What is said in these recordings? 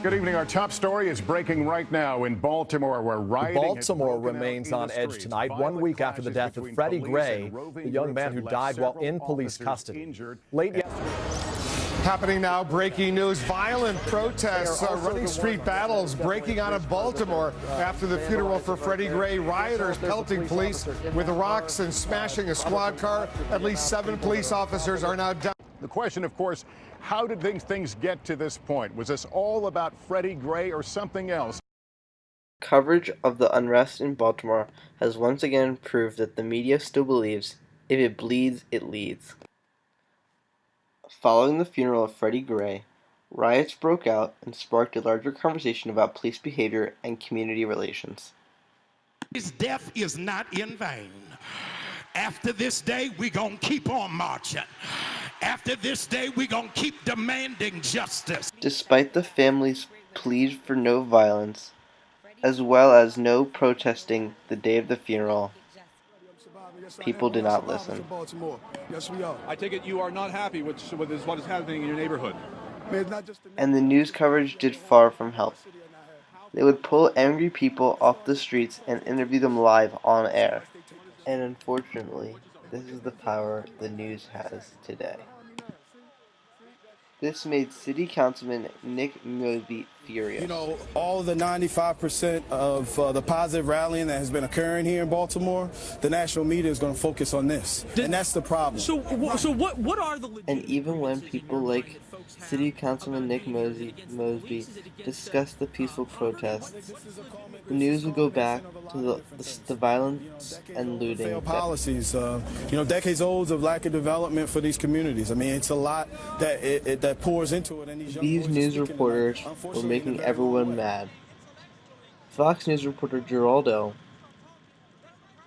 Good evening. Our top story is breaking right now in Baltimore, where rioting Baltimore remains on edge tonight, 1 week after the death of Freddie Gray, the young man who died while in police custody. Late yesterday. Happening now, breaking news. Violent protests, running street battles breaking out of Baltimore after the funeral for Freddie Gray. Rioters pelting police with rocks and smashing a squad car. At least 7 police officers are now down. The question, of course, how did things get to this point? Was this all about Freddie Gray or something else? Coverage of the unrest in Baltimore has once again proved that the media still believes, if it bleeds, it leads. Following the funeral of Freddie Gray, riots broke out and sparked a larger conversation about police behavior and community relations. His death is not in vain. After this day, we're going to keep on marching. After this day, we're going to keep demanding justice. Despite the family's pleas for no violence, as well as no protesting the day of the funeral, people did not listen. I take it you are not happy with what is happening in your neighborhood. And the news coverage did far from help. They would pull angry people off the streets and interview them live on air. And unfortunately, this is the power the news has today. This made City Councilman Nick Mosby furious. You know, all the 95% of the positive rallying that has been occurring here in Baltimore, the national media is going to focus on this. And that's the problem. So what are the... And even when people like City Councilman Nick Mosby discuss the peaceful protests, the news would go back to the violence and looting. Policies, decades old of lack of development for these communities. I mean, it's a lot that pours into it. And these news reporters were making everyone mad. Fox News reporter Geraldo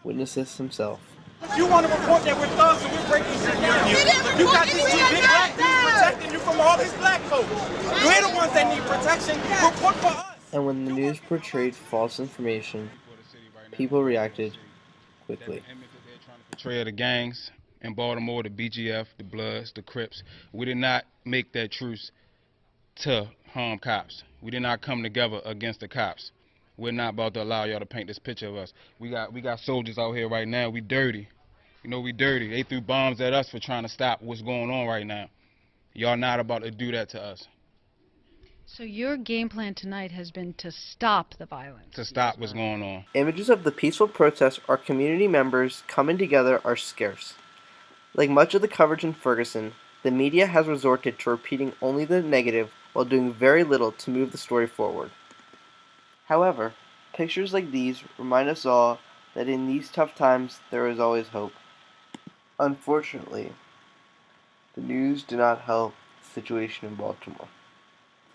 witnessed this himself. You want to report that we're thugs and we're breaking shit down. You got these two big black dudes protecting you from all these black folks. We're the ones that need protection. Report for us. And when the news portrayed false information, people reacted quickly. Portrayal of the gangs in Baltimore, the BGF, the Bloods, the Crips. We did not make that truce to harm cops. We did not come together against the cops. We're not about to allow y'all to paint this picture of us. We got soldiers out here right now. We dirty. You know, we dirty. They threw bombs at us for trying to stop what's going on right now. Y'all not about to do that to us. So your game plan tonight has been to stop the violence. To stop what's going on. Images of the peaceful protests or community members coming together are scarce. Like much of the coverage in Ferguson, the media has resorted to repeating only the negative while doing very little to move the story forward. However, pictures like these remind us all that in these tough times there is always hope. Unfortunately, the news did not help the situation in Baltimore.